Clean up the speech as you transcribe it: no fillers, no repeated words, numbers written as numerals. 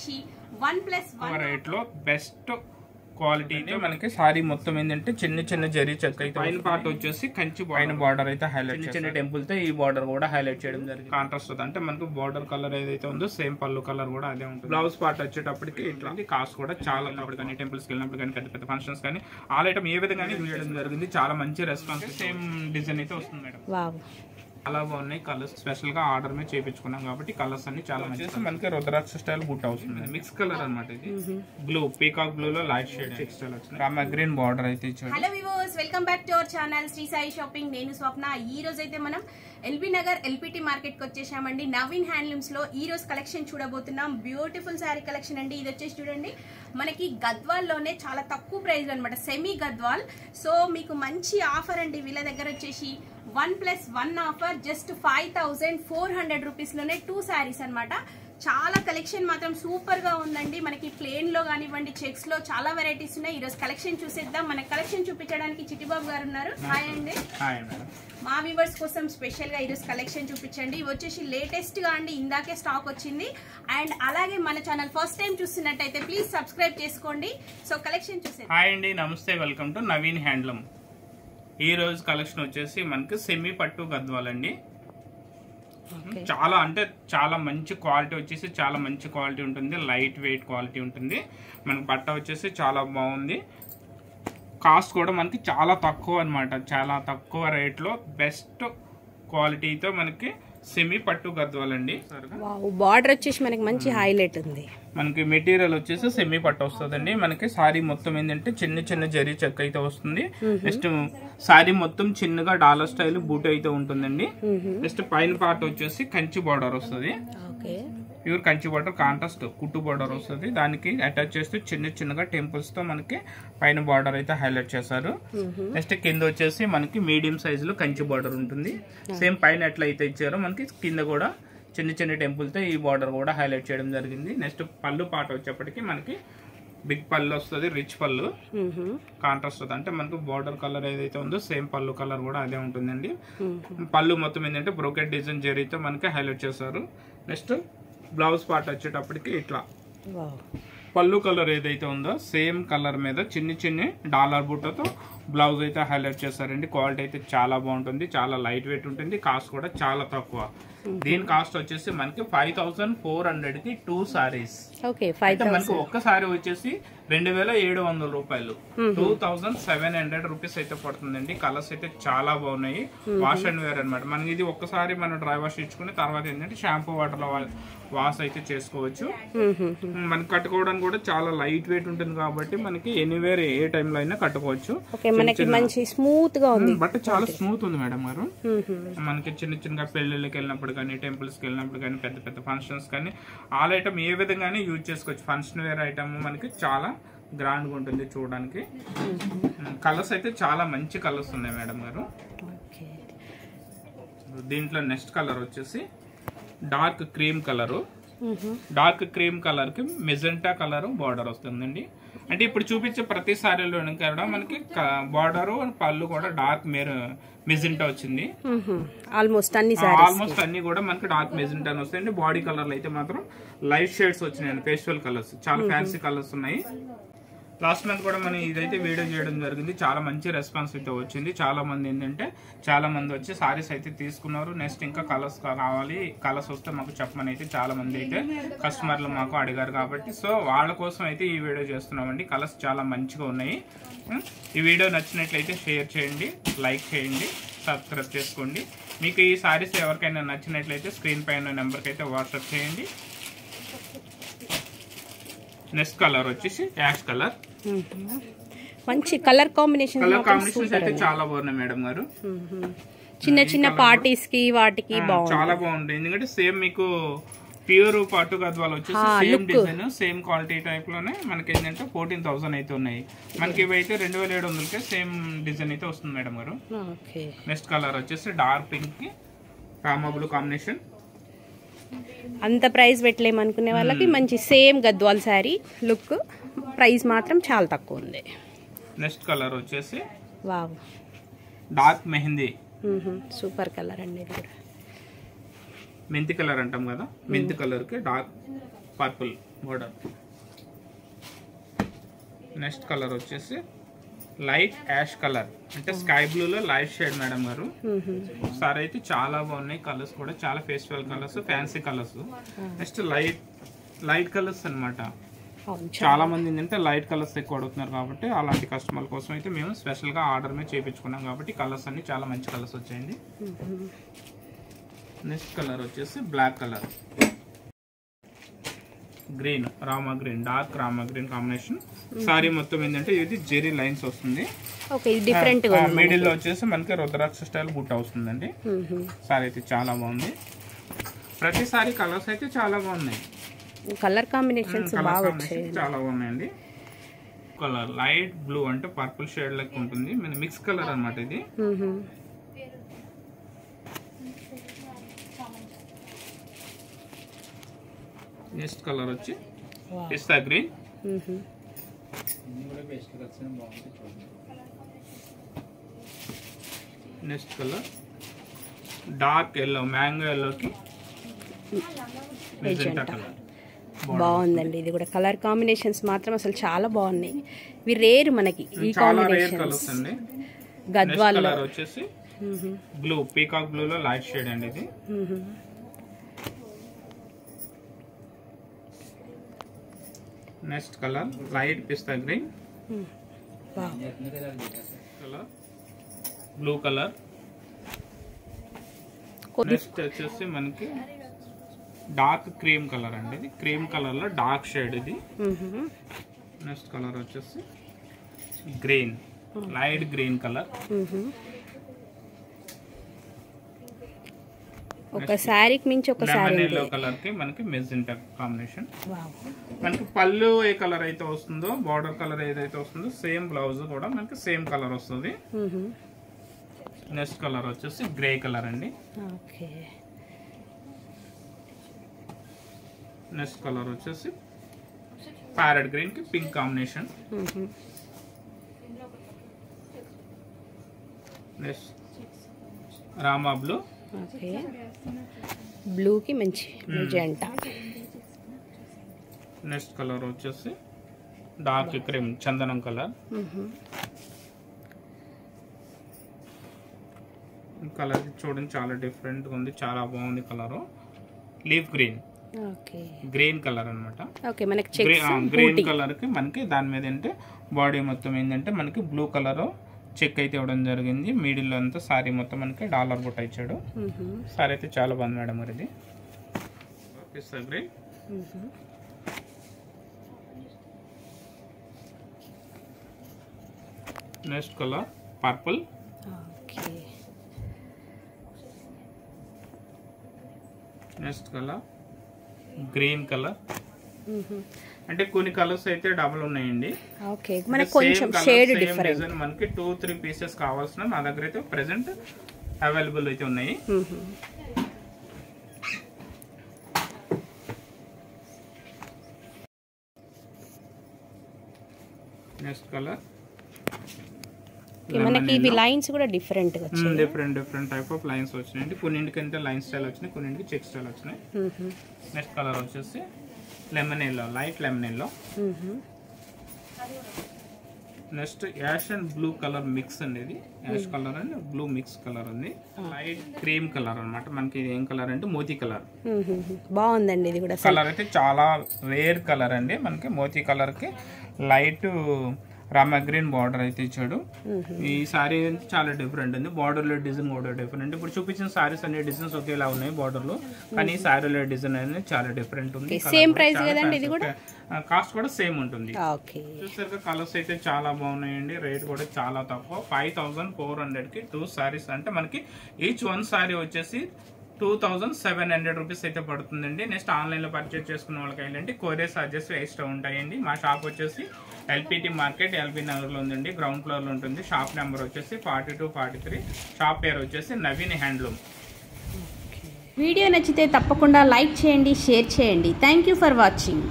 వచ్చేసి 1+1 రేట్ లో best quality మనకి సారీ మొత్తం ఏంటంటే చిన్న చిన్న జరీ చెక్క అయితే పైన పార్ట్ వచ్చేసి కంచి పైన బార్డర్ అయితే హైలైట్ చిన్న టెంపుల్ తో ఈ బార్డర్ కూడా హైలైట్ చేయడం జరిగింది. కాంట్రాస్ట్ అంటే మనకు బార్డర్ కలర్ ఏదైతే ఉందో సేమ్ పళ్ళు కలర్ కూడా అదే ఉంటుంది. బ్లౌజ్ పార్ట్ వచ్చేటప్పటికి ఇట్లా కాస్ట్ కూడా చాలా కానీ టెంపుల్స్ వెళ్ళినప్పుడు కానీ పెద్ద పెద్ద ఫంక్షన్స్ కానీ ఆల్ ఐటమ్ ఏ విధంగా చేయడం జరిగింది. చాలా మంచి రెస్పాన్స్ సేమ్ డిజైన్ అయితే వస్తుంది మేడం. చాలా బాగున్నాయి కలర్స్. స్పెషల్ గా ఆర్డర్ మీద చేయించుకున్నాం కాబట్టి కలర్స్ అన్ని చాలా మంచి మనకి రుద్రాక్ష స్టైల్ బుట్ట వస్తుంది. మిక్స్ కలర్ అన్నమాట ఇది. బ్లూ పీకాక్ బ్లూ లో లైట్ షేడ్ చెక్ స్టైల్ వచ్చింది. రామ గ్రీన్ బార్డర్ అయితే ఇచ్చారు. Hello viewers, welcome back to our channel Shri Sai shopping. నేను స్వప్న. ఈ రోజు అయితే మనం ఎల్బీ నగర్ ఎల్పిటి మార్కెట్ కి వచ్చేసామండి. నవీన్ హ్యాండ్లూమ్స్ లో ఈ రోజు కలెక్షన్ చూడబోతున్నాం. బ్యూటిఫుల్ శారీ కలెక్షన్ అండి. ఇది వచ్చేసి చూడండి మనకి గద్వాల్ లోనే చాలా తక్కువ ప్రైస్ అనమాట, సెమీ గద్వాల్. సో మీకు మంచి ఆఫర్ అండి. వీళ్ళ దగ్గర వచ్చేసి 1+1 ఆఫర్ జస్ట్ 5400 రూపీస్ లోనే 2 శారీస్ అనమాట. చాలా కలెక్షన్ మాత్రం సూపర్ గా ఉందండి. మనకి ప్లేన్ లో కానివ్వండి, చెక్స్ లో చాలా వెరైటీస్ ఉన్నాయి. ఈ రోజు కలెక్షన్ చూసేద్దాం. మన కలెక్షన్ చూపించడానికి చిట్టిబాబు గారు ఉన్నారు. హాయ్ అండి. మా వ్యూవర్స్ కోసం స్పెషల్ గా ఈరోజు కలెక్షన్ చూపించండి. ఇవి వచ్చేసి లేటెస్ట్ గా అండి, ఇందాకే స్టాక్ వచ్చింది. అండ్ అలాగే మన ఛానల్ ఫస్ట్ టైం చూస్తున్నట్టయితే ప్లీజ్ సబ్స్క్రైబ్ చేసుకోండి. సో కలెక్షన్ చూసేద్దాం. హాయ్ అండి, నమస్తే, వెల్కమ్ టు నవీన్ హ్యాండ్లూమ్. ఈ రోజు కలెక్షన్ వచ్చేసి మనకి సెమీ పట్టు గద్వాలండి. చాలా అంటే చాలా మంచి క్వాలిటీ వచ్చేసి చాలా మంచి క్వాలిటీ ఉంటుంది. లైట్ వెయిట్ క్వాలిటీ ఉంటుంది. మనకి బట్ట వచ్చేసి చాలా బాగుంది. కాస్ట్ కూడా మనకి చాలా తక్కువ అనమాట. చాలా తక్కువ రేట్లో బెస్ట్ క్వాలిటీతో మనకి సెమీ పట్టు గద్వాలండి. బార్డర్ వచ్చేసి మనకి మంచి హైలైట్ ఉంది. మనకి మెటీరియల్ వచ్చేసి సెమీ పట్టు వస్తుందండి. మనకి సారీ మొత్తం ఏంటంటే చిన్న చిన్న జరీ చెక్క అయితే వస్తుంది. నెక్స్ట్ సారీ మొత్తం చిన్నగా డాలర్ స్టైల్ బూట్ అయితే ఉంటుందండి. నెక్స్ట్ పైన పార్ట్ వచ్చేసి కంచి బార్డర్ వస్తుంది. ప్యూర్ కంచి బార్డర్, కాంట్రాస్ట్ కుట్టు బార్డర్ వస్తుంది. దానికి అటాచ్ చేస్తూ చిన్న చిన్నగా టెంపుల్స్ తో మనకి పైన బార్డర్ అయితే హైలైట్ చేశారు. నెక్స్ట్ కింద వచ్చేసి మనకి మీడియం సైజ్ లో కంచి బార్డర్ ఉంటుంది. సేమ్ పైన ఎట్లా అయితే ఇచ్చారో మనకి కింద కూడా చిన్న చిన్న టెంపుల్ తో ఈ బార్డర్ కూడా హైలైట్ చేయడం జరిగింది. నెక్స్ట్ పళ్ళు పాట వచ్చేప్పటికి మనకి బిగ్ పళ్ళు వస్తుంది, రిచ్ పళ్ళు కాంట్రాస్ట్ వస్తుంది. అంటే మనకు బార్డర్ కలర్ ఏదైతే ఉందో సేమ్ పళ్ళు కలర్ కూడా అదే ఉంటుందండి. పళ్ళు మొత్తం ఏంటంటే బ్రోకెట్ డిజైన్ జరీతో మనకి హైలైట్ చేశారు. నెక్స్ట్ బ్లౌజ్ పార్ట్ వచ్చేటప్పటికి ఇట్లా పళ్ళు కలర్ ఏదైతే ఉందో సేమ్ కలర్ మీద చిన్ని చిన్ని డాలర్ బుట్టతో బ్లౌజ్ అయితే హైలైట్ చేశారండి. క్వాలిటీ అయితే చాలా బాగుంటుంది. చాలా లైట్ వెయిట్ ఉంటుంది. కాస్ట్ కూడా చాలా తక్కువ. దీని కాస్ట్ వచ్చేసి మనకి 5400 కి 2 సారీస్. మనకి ఒక్క సారీ వచ్చేసి 2700 రూపాయలు, 2700 రూపీస్ అయితే పడుతుందండి. కలర్స్ అయితే చాలా బాగున్నాయి. వాష్ అండ్ వేర్ అనమాట. మనకి ఇది ఒక్కసారి మనం డ్రై వాష్ ఇచ్చుకుని తర్వాత ఏంటంటే షాంపూ వాటర్ లో వాష్ అయితే చేసుకోవచ్చు. మనకి కట్టుకోవడానికి కూడా చాలా లైట్ వెయిట్ ఉంటుంది కాబట్టి మనకి ఎనీవేర్ ఏ టైంలో అయినా కట్టుకోవచ్చు. మంచి స్మూత్ గా ఉంది. బట్ చాలా స్మూత్ ఉంది మేడం గారు. మనకి చిన్న చిన్నగా పెళ్లిళ్ళకి వెళ్ళినప్పుడు కానీ, టెంపుల్స్ కి వెళ్ళినప్పుడు కానీ, పెద్ద పెద్ద ఫంక్షన్స్ కానీ ఆల్ ఐటమ్ ఏ విధంగానే యూజ్ చేసుకోవచ్చు. ఫంక్షన్ వేర్ ఐటమ్ మనకి చాలా గ్రాండ్ గా ఉంటుంది చూడడానికి. కలర్స్ అయితే చాలా మంచి కలర్స్ ఉన్నాయి మేడం గారు. దీంట్లో నెక్స్ట్ కలర్ వచ్చేసి dark cream colour. Dark cream colour కి మెజెంటా కలర్ బార్డర్ వస్తుందండి. అంటే ఇప్పుడు చూపించే ప్రతి సారీలో కూడా మనకి బార్డర్ పళ్ళు కూడా డార్క్ మెజెంటా వచ్చింది. ఆల్మోస్ట్ అన్ని కూడా మనకి డార్క్ మెజెంటా వస్తాయండి. బాడీ కలర్లు అయితే మాత్రం లైట్ షేడ్స్ వచ్చినాయండి. పేస్టల్ కలర్స్ చాలా ఫ్యాన్సీ కలర్స్ ఉన్నాయి. లాస్ట్ మంత్ కూడా మనం ఇదైతే వీడియో చేయడం జరిగింది. చాలా మంచి రెస్పాన్స్ అయితే వచ్చింది. చాలా మంది ఏంటంటే చాలా మంది వచ్చి సారీస్ అయితే తీసుకున్నారు. నెక్స్ట్ ఇంకా కలర్స్ కావాలి, కలర్స్ వస్తే మాకు చెప్పమని అయితే చాలా మంది అయితే కస్టమర్లు మాకు అడిగారు కాబట్టి సో వాళ్ళ కోసం అయితే ఈ వీడియో చేస్తున్నామండి. కలర్స్ చాలా మంచిగా ఉన్నాయి. ఈ వీడియో నచ్చినట్లయితే షేర్ చేయండి, లైక్ చేయండి, సబ్స్క్రైబ్ చేసుకోండి. మీకు ఈ సారీస్ ఎవరికైనా నచ్చినట్లయితే స్క్రీన్ పైన నెంబర్కి అయితే వాట్సాప్ చేయండి. నెక్స్ట్ కలర్ వచ్చేసి యాష్ కలర్. మంచి కలర్ కాంబినేషన్ అయితే చాలా బాగున్నాయి మేడం గారు. చిన్న చిన్న పార్టీస్ కి వాటికి చాలా బాగుంటాయి. ఎందుకంటే సేమ్ మీకు ప్యూర్ పట్టు గద్వాలు వచ్చేసి same design same quality type లోనే మనకి ఏంటంటే 14,000 అయితే ఉన్నాయి. మనకి ఇవి అయితే 2700కే సేమ్ డిజైన్ అయితే వస్తుంది మేడం గారు. నెక్స్ట్ కలర్ వచ్చేసి డార్క్ పింక్ కి రామా బ్లూ కాంబినేషన్. అంత ప్రైస్ పెట్టలేమనుకునే వాళ్ళకి మంచి same Gadwal sari look. Price మాత్రం చాలా తక్కువ ఉంది. నెక్స్ట్ కలర్ వచ్చేసి wow dark mehndi. Super colour అండి. ఇది కూడా మెంతి కలర్ అంటాం కదా, మెంతి కలర్ కి dark purple border. Next colour వచ్చేసి లైట్ యాష్ కలర్, అంటే స్కై బ్లూలో లైట్ షేడ్ మేడం గారు. సారీ అయితే చాలా బాగున్నాయి కలర్స్ కూడా, చాలా festival colours, fancy colours. Next light colours అన్నమాట. చాలా మంది ఏంటంటే లైట్ కలర్స్ ఎక్కువ అడుగుతున్నారు కాబట్టి అలాంటి కస్టమర్ల కోసం అయితే మేము స్పెషల్గా ఆర్డర్ మీద చేయించుకున్నాం కాబట్టి కలర్స్ అన్ని చాలా మంచి కలర్స్ వచ్చాయండి. నెక్స్ట్ కలర్ వచ్చేసి black colour, green, Rama green, dark Rama green combination. Sari మొత్తం ఏంటంటే ఇది జెరీ లైన్స్ వస్తుంది. మిడిల్ లో వచ్చేసి మనకి రుద్రాక్ష స్టైల్ బుట్ట వస్తుందండి. సారీ అయితే చాలా బాగుంది. ప్రతిసారి కలర్స్ అయితే చాలా బాగున్నాయి, కలర్ కాంబినేషన్స్ బాగా వచ్చాయి, చాలా బాగున్నాయండి. కలర్ లైట్ బ్లూ అంటే పర్పుల్ షేడ్ లెక్క ఉంటుంది, మిక్స్ కలర్ అన్నమాట ఇది. నెక్స్ట్ కలర్ వచ్చి pista green. Next colour dark yellow, mango ఎల్లోకి మెజెంటా కలర్. బాగుందండి ఇది కూడా. కలర్ కాంబినేషన్స్ మాత్రం అసలు చాలా బాగున్నాయి. ఇవి రేర్ మనకి ఈ కాంబినేషన్స్. గద్వాల్ కలర్ వచ్చేసి బ్లూ, పీకాక్ బ్లూ లో లైట్ షేడ్ అండి ఇది. Next colour light pista green, colour blue colour. Next వచ్చేసి మనకి డార్క్ క్రీమ్ కలర్ అండి, ఇది క్రీమ్ కలర్ లో డార్క్ షేడ్ ఇది. నెక్స్ట్ కలర్ వచ్చేసి గ్రీన్, లైట్ గ్రీన్ కలర్. ఒక సారీకి మించి ఒక సారీ ఎల్లో కలర్ కి మనకి మెజెంటా కాంబినేషన్. మనకి పళ్ళు ఏ కలర్ అయితే వస్తుందో, బార్డర్ కలర్ ఏదైతే వస్తుందో సేమ్ బ్లౌజ్ కూడా మనకి సేమ్ కలర్ వస్తుంది. నెక్స్ట్ కలర్ వచ్చేసి గ్రే కలర్ అండి. నెక్స్ట్ కలర్ వచ్చేసి ప్యారెట్ గ్రీన్ కి pink combination. Next Rama blue, blue కి మంచి మెజెంటా. నెక్స్ట్ కలర్ వచ్చేసి డార్క్ క్రీమ్ చందనం కలర్. కలర్ చూడండి చాలా డిఫరెంట్ గా ఉంది, చాలా బాగుంది colour. Leaf green, green colour అనమాట. గ్రీన్ కలర్ కి మనకి దాని మీద ఏంటంటే బాడీ మొత్తం ఏంటంటే మనకి బ్లూ కలర్ చెక్ అయితే ఇవ్వడం జరిగింది. మిడిల్ లో అంతా సారీ మొత్తం మనకి డాలర్ బుట్ట ఇచ్చాడు. సారీ అయితే చాలా బాగుంది మేడం మరి ఇది. Pista green, next colour purple. Next colour green colour. అంటే కొన్ని కలర్స్ అయితే డబుల్ ఉన్నాయండి. మనకి 2-3 పీసెస్ కావాల్సిన మా దగ్గర అయితే ప్రెసెంట్ అవైలబుల్ అయితే ఉన్నాయి. నెక్స్ట్ కలర్ మనకి ఇవి లైన్స్ కూడా డిఫరెంట్ గా వచ్చాయి. డిఫరెంట్ టైప్ ఆఫ్ లైన్స్ వచ్చినాయండి. కొన్నింటికంటే లైన్ స్టైల్ వచ్చినాయి, కొన్నింటికి చెక్ స్టైల్ వచ్చినాయి. నెక్స్ట్ కలర్ వచ్చేసి lemon yellow, light lemon yellow. Next ash and blue colour mix అండి, ఇది ash colour and blue mix colour ఉంది. లైట్ క్రీమ్ కలర్ అన్నమాట. మనకి ఇది ఏం కలర్ అంటే మోతీ కలర్. బాగుందండి ఇది కూడా. కలర్ అయితే చాలా రేర్ కలర్ అండి. మనకి మోతీ కలర్ కి లైట్ రామా గ్రీన్ బార్డర్ అయితే ఇచ్చాడు. ఈ సారీ చాలా డిఫరెంట్ ఉంది. బార్డర్ లో డిజైన్ కూడా డిఫరెంట్. ఇప్పుడు చూపించిన సారీస్ అనే డిజైన్స్ ఒకేలా ఉన్నాయి బార్డర్ లో, కానీ ఈ సారీలో డిజైన్ అనేది చాలా డిఫరెంట్ ఉంది. సేమ్ ప్రైస్ కదండి ఇది కూడా? కాస్ట్ కూడా సేమ్ ఉంటుంది. చూసారుగా కలర్స్ అయితే చాలా బాగున్నాయండి. రేట్ కూడా చాలా తక్కువ. 5400 కి 2 సారీస్. అంటే మనకి ఈచ్ 1 సారీ వచ్చేసి 2700 రూపీస్ అయితే పడుతుందండి. నెక్స్ట్ ఆన్లైన్ లో పర్చేస్ చేసుకున్న వాళ్ళకి ఏంటంటే కొరియర్ చార్జెస్ ఎక్స్ట్రా ఉంటాయండి. మా షాప్ వచ్చేసి ఎల్పిటి మార్కెట్ ఎల్బీ నగర్ లో ఉందండి, గ్రౌండ్ ఫ్లోర్ లో ఉంటుంది. షాప్ నెంబర్ వచ్చేసి 4243. షాప్ పేరు వచ్చేసి నవీన్ హ్యాండ్లూమ్. వీడియో నచ్చితే తప్పకుండా లైక్ చేయండి, షేర్ చేయండి. Thank you for watching.